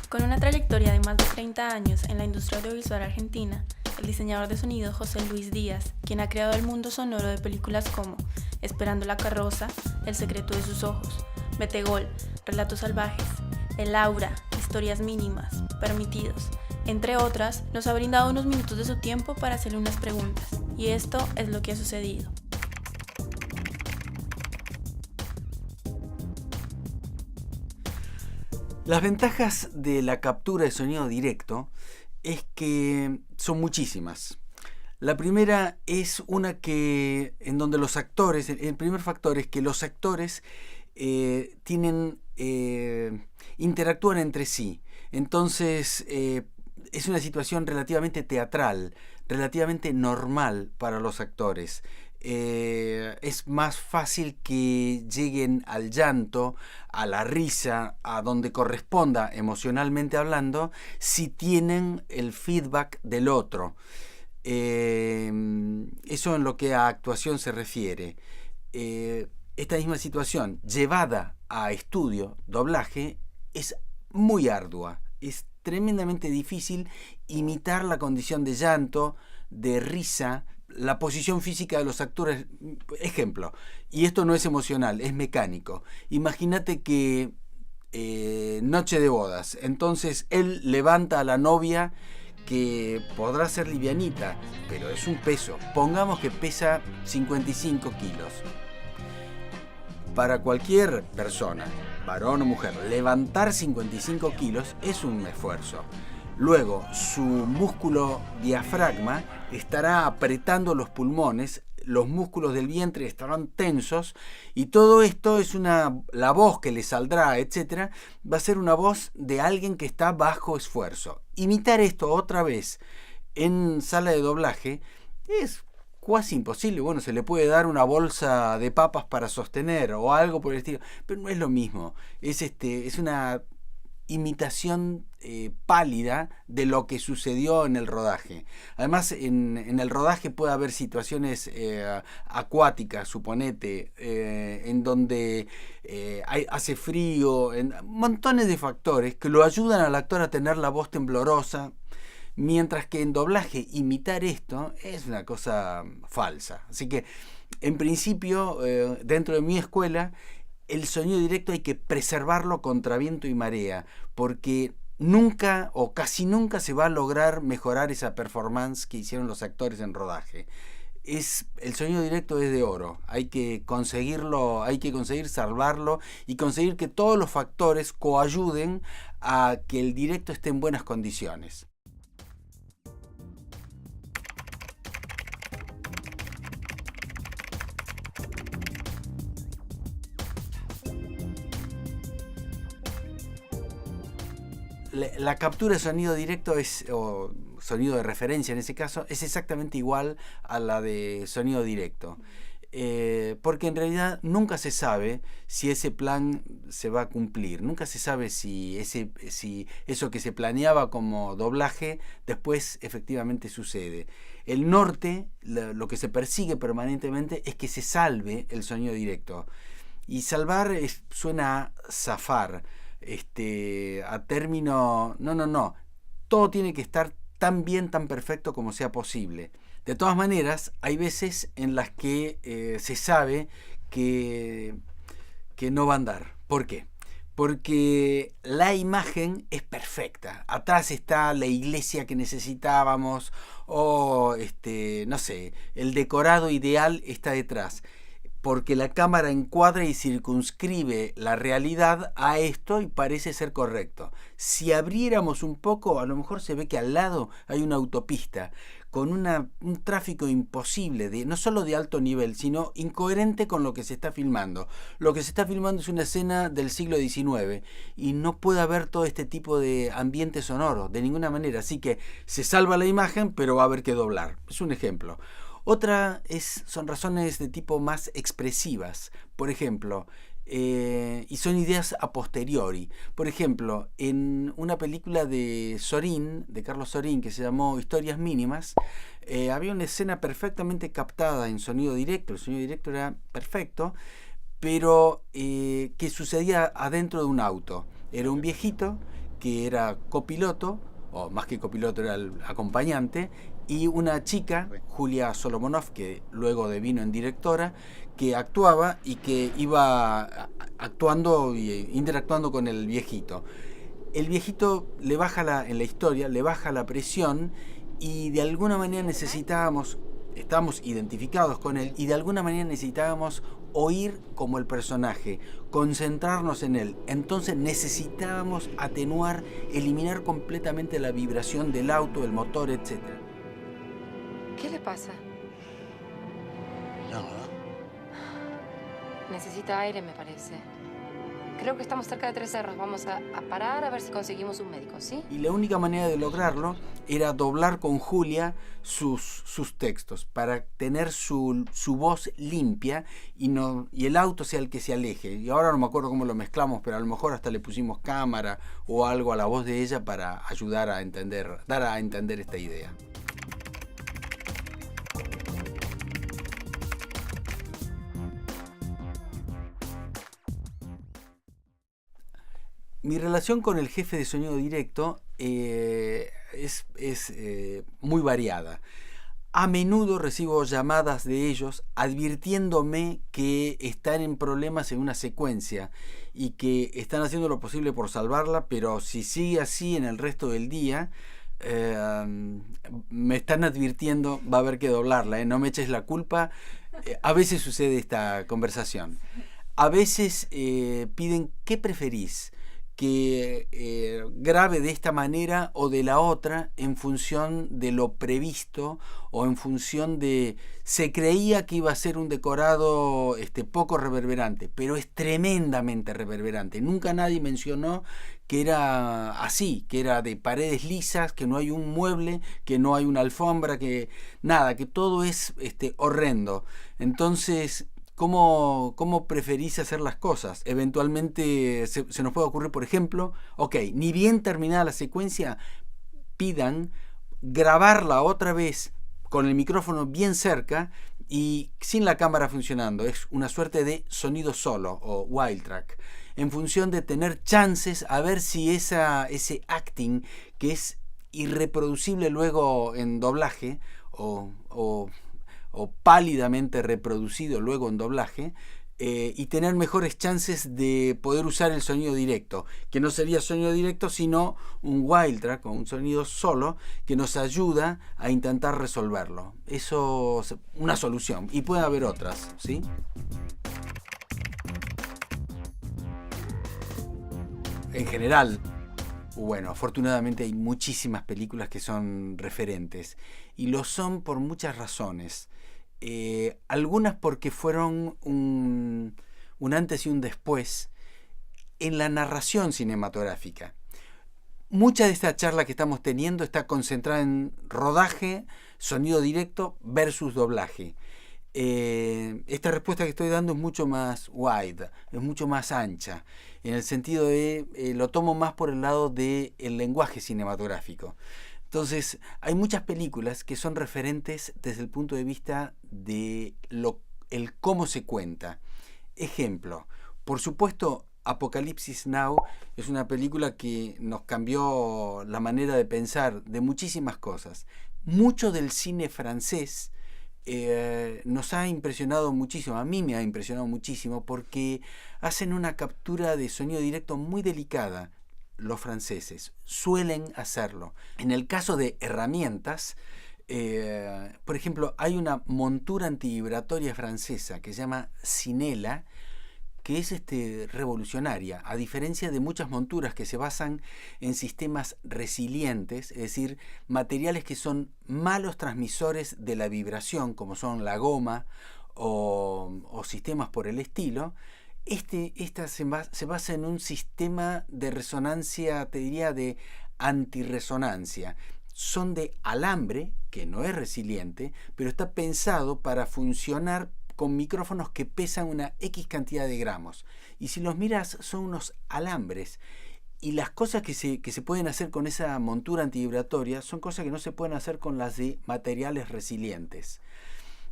Con una trayectoria de más de 30 años en la industria audiovisual argentina, el diseñador de sonido José Luis Díaz, quien ha creado el mundo sonoro de películas como Esperando la carroza, El secreto de sus ojos, Metegol, Relatos salvajes, El aura, Historias mínimas, Permitidos, entre otras, nos ha brindado unos minutos de su tiempo para hacerle unas preguntas, y esto es lo que ha sucedido. Las ventajas de la captura de sonido directo es que son muchísimas. La primera es una en donde los actores, el primer factor es que los actores interactúan entre sí. Entonces es una situación relativamente teatral, relativamente normal para los actores. Es más fácil que lleguen al llanto, a la risa, a donde corresponda emocionalmente hablando, si tienen el feedback del otro. Eso en lo que a actuación se refiere. Esta misma situación llevada a estudio, doblaje, es muy ardua. Es tremendamente difícil imitar la condición de llanto, de risa, la posición física de los actores. Ejemplo, y esto no es emocional, es mecánico. Imagínate que noche de bodas, entonces él levanta a la novia, que podrá ser livianita, pero es un peso. Pongamos que pesa 55 kilos. Para cualquier persona, varón o mujer, levantar 55 kilos es un esfuerzo. Luego, su músculo diafragma estará apretando los pulmones, los músculos del vientre estarán tensos, y todo esto es la voz que le saldrá, etcétera, va a ser una voz de alguien que está bajo esfuerzo. Imitar esto otra vez en sala de doblaje es casi imposible. Bueno, se le puede dar una bolsa de papas para sostener o algo por el estilo, pero no es lo mismo. Es una imitación pálida de lo que sucedió en el rodaje. Además, en el rodaje puede haber situaciones acuáticas, suponete, en donde hace frío, montones de factores que lo ayudan al actor a tener la voz temblorosa, mientras que en doblaje imitar esto es una cosa falsa. Así que, en principio, dentro de mi escuela, el sonido directo hay que preservarlo contra viento y marea, porque nunca o casi nunca se va a lograr mejorar esa performance que hicieron los actores en rodaje. El sonido directo es de oro, hay que conseguirlo, hay que conseguir salvarlo y conseguir que todos los factores coayuden a que el directo esté en buenas condiciones. La captura de sonido directo o sonido de referencia en ese caso, es exactamente igual a la de sonido directo. Porque en realidad nunca se sabe si ese plan se va a cumplir. Nunca se sabe si eso que se planeaba como doblaje después efectivamente sucede. El norte, lo que se persigue permanentemente es que se salve el sonido directo. Y salvar suena a zafar. A término, no, todo tiene que estar tan bien, tan perfecto como sea posible. De todas maneras, hay veces en las que se sabe que no va a andar. ¿Por qué? Porque la imagen es perfecta. Atrás está la iglesia que necesitábamos, o no sé, el decorado ideal está detrás, porque la cámara encuadra y circunscribe la realidad a esto y parece ser correcto. Si abriéramos un poco, a lo mejor se ve que al lado hay una autopista con un tráfico imposible, no solo de alto nivel, sino incoherente con lo que se está filmando. Lo que se está filmando es una escena del siglo XIX y no puede haber todo este tipo de ambiente sonoro, de ninguna manera. Así que se salva la imagen, pero va a haber que doblar. Es un ejemplo. Otra son razones de tipo más expresivas, por ejemplo, y son ideas a posteriori. Por ejemplo, en una película de Sorín, de Carlos Sorín, que se llamó Historias mínimas, había una escena perfectamente captada en sonido directo. El sonido directo era perfecto, pero que sucedía adentro de un auto. Era un viejito que era copiloto, o más que copiloto era el acompañante, y una chica, Julia Solomonov, que luego devino en directora, que actuaba y que iba actuando e interactuando con el viejito. El viejito en la historia le baja la presión y de alguna manera estábamos identificados con él y de alguna manera necesitábamos oír como el personaje, concentrarnos en él. Entonces necesitábamos atenuar, eliminar completamente la vibración del auto, el motor, etc. ¿Qué le pasa? Nada. Necesita aire, me parece. Creo que estamos cerca de 3 cerros. Vamos a parar a ver si conseguimos un médico, ¿sí? Y la única manera de lograrlo era doblar con Julia sus textos para tener su voz limpia y el auto sea el que se aleje. Y ahora no me acuerdo cómo lo mezclamos, pero a lo mejor hasta le pusimos cámara o algo a la voz de ella para ayudar a entender, dar a entender esta idea. Mi relación con el jefe de sonido directo es muy variada. A menudo recibo llamadas de ellos advirtiéndome que están en problemas en una secuencia y que están haciendo lo posible por salvarla, pero si sigue así en el resto del día, me están advirtiendo, va a haber que doblarla, no me eches la culpa. A veces sucede esta conversación. A veces piden, ¿qué preferís? Que grabe de esta manera o de la otra en función de lo previsto o en función de... Se creía que iba a ser un decorado poco reverberante, pero es tremendamente reverberante. Nunca nadie mencionó que era así, que era de paredes lisas, que no hay un mueble, que no hay una alfombra, que nada, que todo es horrendo. Entonces... ¿Cómo preferís hacer las cosas? Eventualmente se nos puede ocurrir, por ejemplo, ni bien terminada la secuencia, pidan grabarla otra vez con el micrófono bien cerca y sin la cámara funcionando. Es una suerte de sonido solo o wild track, en función de tener chances a ver si ese acting, que es irreproducible luego en doblaje o pálidamente reproducido luego en doblaje, y tener mejores chances de poder usar el sonido directo, que no sería sonido directo sino un wild track o un sonido solo que nos ayuda a intentar resolverlo. Eso es una solución y puede haber otras, ¿sí? En general, bueno, afortunadamente hay muchísimas películas que son referentes y lo son por muchas razones. Algunas porque fueron un antes y un después en la narración cinematográfica. Mucha de esta charla que estamos teniendo está concentrada en rodaje, sonido directo versus doblaje. Esta respuesta que estoy dando es mucho más wide, es mucho más ancha, en el sentido de lo tomo más por el lado del lenguaje cinematográfico. Entonces, hay muchas películas que son referentes desde el punto de vista de el cómo se cuenta. Ejemplo, por supuesto, Apocalipsis Now es una película que nos cambió la manera de pensar de muchísimas cosas. Mucho del cine francés nos ha impresionado muchísimo, a mí me ha impresionado muchísimo porque hacen una captura de sonido directo muy delicada. Los franceses suelen hacerlo. En el caso de herramientas, por ejemplo, hay una montura antivibratoria francesa que se llama Sinela, que es revolucionaria, a diferencia de muchas monturas que se basan en sistemas resilientes, es decir, materiales que son malos transmisores de la vibración, como son la goma o sistemas por el estilo. Esta se basa en un sistema de resonancia, te diría, de antirresonancia. Son de alambre, que no es resiliente, pero está pensado para funcionar con micrófonos que pesan una X cantidad de gramos. Y si los miras, son unos alambres. Y las cosas que se pueden hacer con esa montura antivibratoria son cosas que no se pueden hacer con las de materiales resilientes.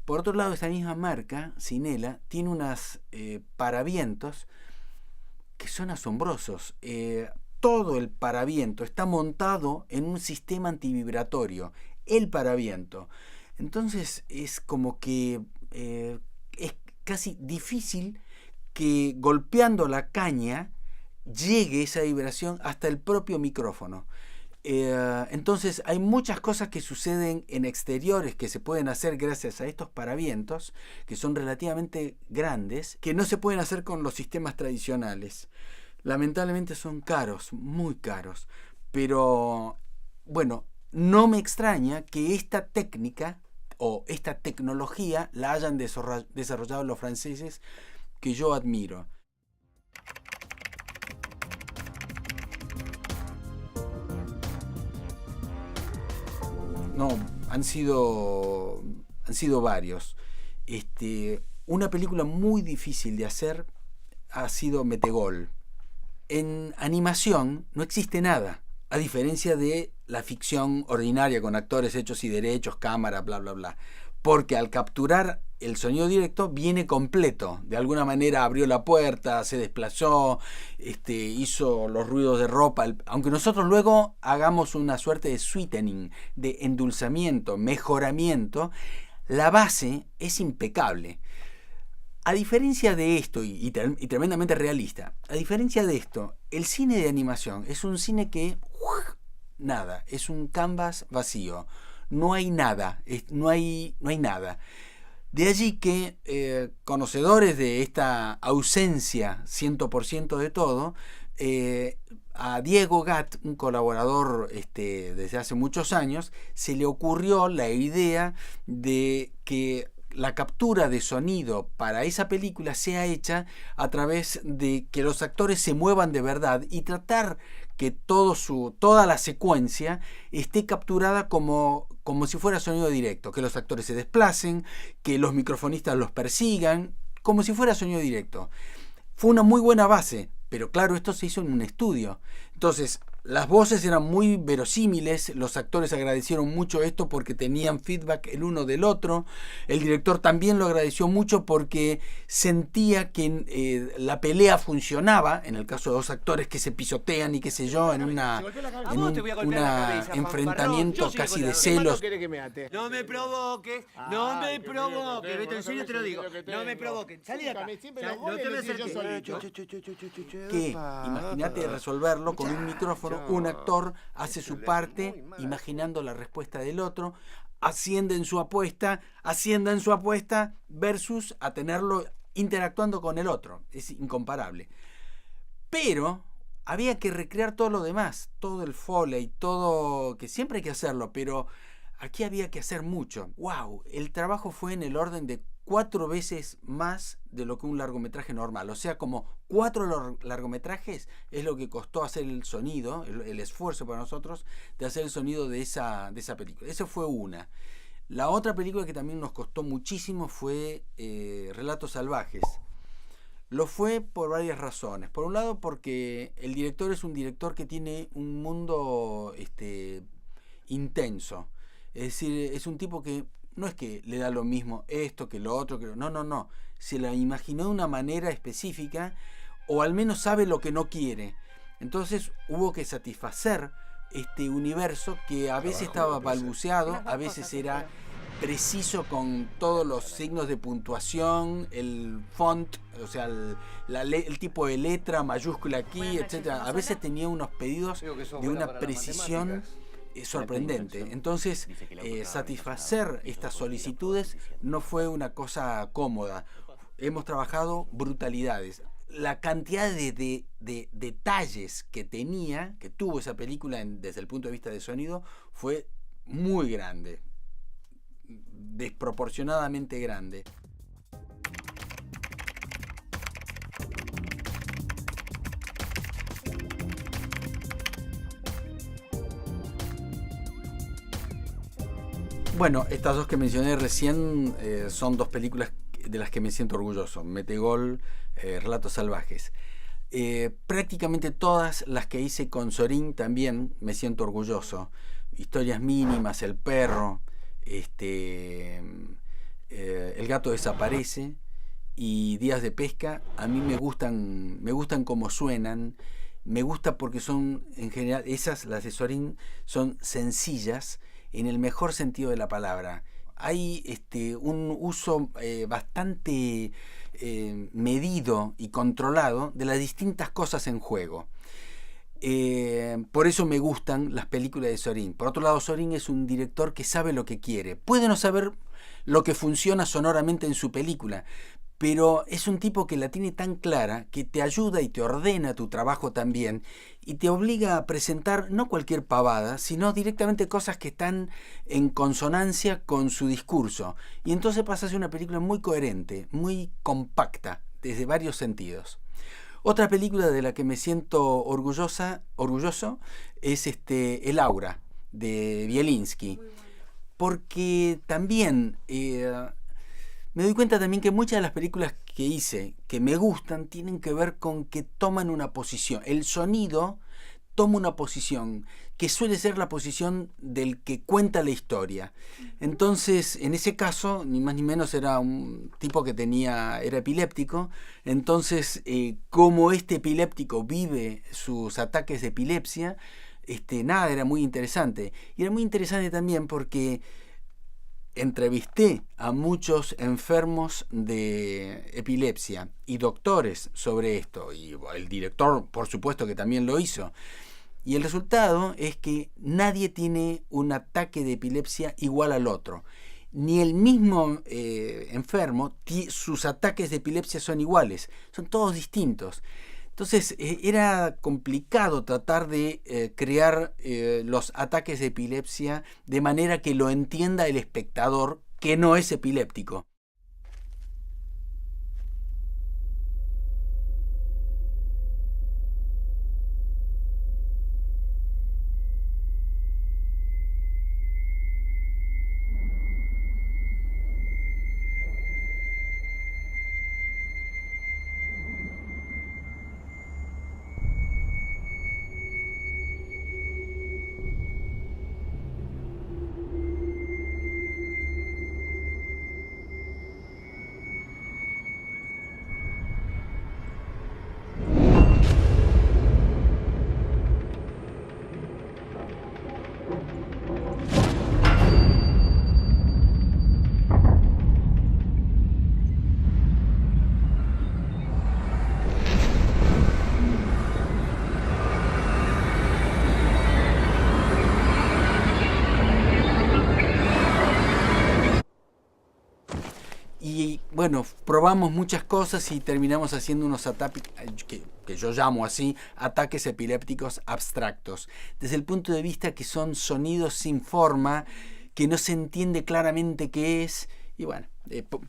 Por otro lado, esta misma marca, Sinela, tiene unas paravientos que son asombrosos. todo el paraviento está montado en un sistema antivibratorio, el paraviento. Entonces es como que es casi difícil que golpeando la caña llegue esa vibración hasta el propio micrófono. Entonces hay muchas cosas que suceden en exteriores que se pueden hacer gracias a estos paravientos, que son relativamente grandes, que no se pueden hacer con los sistemas tradicionales. Lamentablemente son caros, muy caros, pero bueno, no me extraña que esta técnica o esta tecnología la hayan desarrollado los franceses, que yo admiro. No, han sido varios. Una película muy difícil de hacer ha sido Metegol. En animación no existe nada, a diferencia de la ficción ordinaria con actores hechos y derechos, cámara, bla, bla, bla. Porque al capturar el sonido directo viene completo. De alguna manera abrió la puerta, se desplazó, hizo los ruidos de ropa. Aunque nosotros luego hagamos una suerte de sweetening, de endulzamiento, mejoramiento, la base es impecable. A diferencia de esto, y tremendamente realista, a diferencia de esto, el cine de animación es un cine que nada, es un canvas vacío. No hay nada, no hay nada. De allí que conocedores de esta ausencia 100% de todo, a Diego Gatt, un colaborador desde hace muchos años, se le ocurrió la idea de que la captura de sonido para esa película sea hecha a través de que los actores se muevan de verdad y tratar que toda la secuencia esté capturada como si fuera sonido directo, que los actores se desplacen, que los microfonistas los persigan, como si fuera sonido directo. Fue una muy buena base, pero claro, esto se hizo en un estudio. Entonces, las voces eran muy verosímiles, los actores agradecieron mucho esto porque tenían feedback el uno del otro. El director también lo agradeció mucho porque sentía que la pelea funcionaba, en el caso de dos actores que se pisotean y qué sé yo, en un enfrentamiento casi de celos. No me provoques, no me provoques, Beto, en serio te lo digo, no me provoques, salí de acá, no te me acerques. ¿Qué? Imagínate resolverlo con un micrófono. Un actor hace su parte imaginando la respuesta del otro, asciende en su apuesta versus a tenerlo interactuando con el otro. Es incomparable. Pero había que recrear todo lo demás, todo el foley, todo, que siempre hay que hacerlo, pero aquí había que hacer mucho. ¡Wow! El trabajo fue en el orden de 4 veces más de lo que un largometraje normal. O sea, como 4 largometrajes es lo que costó hacer el sonido, el esfuerzo para nosotros de hacer el sonido de esa película. Esa fue una. La otra película que también nos costó muchísimo fue Relatos Salvajes. Lo fue por varias razones. Por un lado, porque el director es un director que tiene un mundo intenso. Es decir, es un tipo que no es que le da lo mismo esto que lo otro, no. Se la imaginó de una manera específica, o al menos sabe lo que no quiere. Entonces hubo que satisfacer este universo que a veces estaba balbuceado, a veces era preciso con todos los signos de puntuación, el font, o sea, el tipo de letra, mayúscula aquí, etcétera. A veces tenía unos pedidos de una precisión sorprendente. Entonces, satisfacer estas solicitudes no fue una cosa cómoda. Hemos trabajado brutalidades. La cantidad de detalles que tuvo esa película desde el punto de vista de sonido fue muy grande, desproporcionadamente grande. Bueno, estas dos que mencioné recién son 2 películas de las que me siento orgulloso. Metegol, Relatos Salvajes. Prácticamente todas las que hice con Sorín también me siento orgulloso. Historias mínimas, El perro, El gato desaparece y Días de pesca. A mí me gustan como suenan. me gusta porque son, en general, las de Sorín, son sencillas en el mejor sentido de la palabra. Hay un uso bastante medido y controlado de las distintas cosas en juego. Por eso me gustan las películas de Sorín. Por otro lado, Sorín es un director que sabe lo que quiere. Puede no saber lo que funciona sonoramente en su película, pero es un tipo que la tiene tan clara que te ayuda y te ordena tu trabajo también y te obliga a presentar no cualquier pavada, sino directamente cosas que están en consonancia con su discurso. Y entonces pasa a ser una película muy coherente, muy compacta, desde varios sentidos. Otra película de la que me siento orgulloso es El Aura, de Bielinski, porque también me doy cuenta también que muchas de las películas que hice, que me gustan, tienen que ver con que toman una posición. El sonido toma una posición, que suele ser la posición del que cuenta la historia. Entonces, en ese caso, ni más ni menos era un tipo que era epiléptico. Entonces, como este epiléptico vive sus ataques de epilepsia, era muy interesante. Y era muy interesante también porque entrevisté a muchos enfermos de epilepsia y doctores sobre esto, y el director, por supuesto, que también lo hizo. Y el resultado es que nadie tiene un ataque de epilepsia igual al otro. Ni el mismo enfermo, sus ataques de epilepsia son iguales, son todos distintos. Entonces era complicado tratar de crear los ataques de epilepsia de manera que lo entienda el espectador que no es epiléptico. Y bueno, probamos muchas cosas y terminamos haciendo unos ataques que yo llamo así, ataques epilépticos abstractos, desde el punto de vista que son sonidos sin forma, que no se entiende claramente qué es. Y bueno,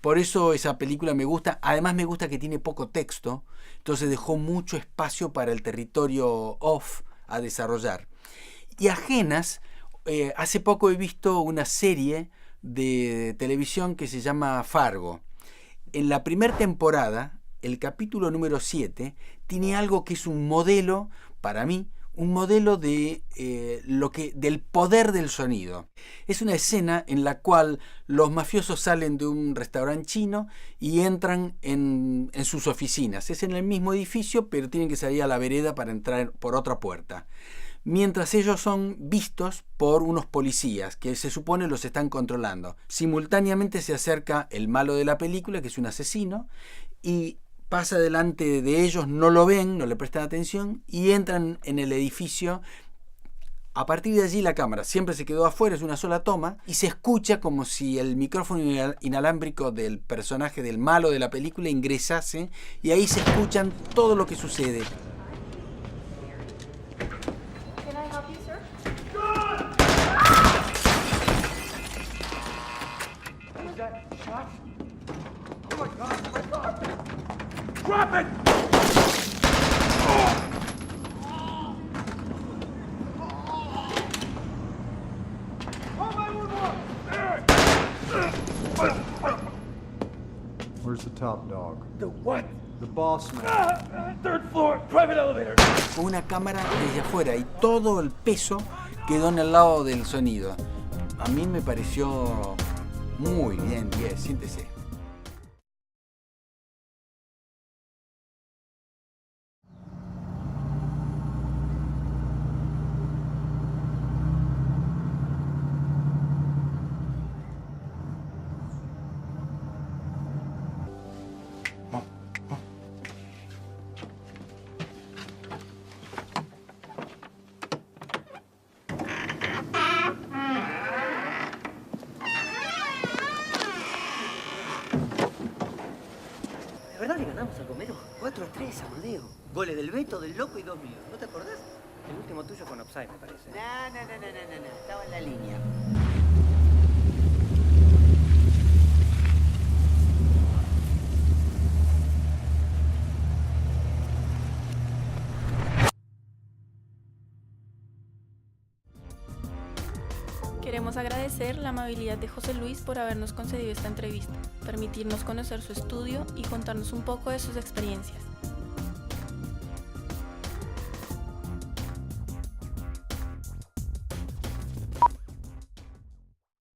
por eso esa película me gusta. Además me gusta que tiene poco texto, entonces dejó mucho espacio para el territorio off a desarrollar. Y ajenas, hace poco he visto una serie de televisión que se llama Fargo. En la primera temporada, el capítulo número 7 tiene algo que es un modelo, para mí, un modelo de del poder del sonido. Es una escena en la cual los mafiosos salen de un restaurante chino y entran en sus oficinas. Es en el mismo edificio, pero tienen que salir a la vereda para entrar por otra puerta. Mientras ellos son vistos por unos policías que se supone los están controlando. Simultáneamente se acerca el malo de la película, que es un asesino, y pasa delante de ellos, no lo ven, no le prestan atención, y entran en el edificio. A partir de allí la cámara siempre se quedó afuera, es una sola toma, y se escucha como si el micrófono inalámbrico del personaje del malo de la película ingresase, y ahí se escuchan todo lo que sucede. Drop it! Where's the top dog? The what? The boss man. Third floor, private elevator. Con una cámara desde afuera y todo el peso quedó en el lado del sonido. A mí me pareció muy bien, siéntese. 4-3, Amadeo. Goles del Beto, del Loco y 2 míos. ¿No te acordás? El último tuyo con offside, me parece. No. Estaba en la línea. Queremos agradecer la amabilidad de José Luis por habernos concedido esta entrevista, permitirnos conocer su estudio y contarnos un poco de sus experiencias.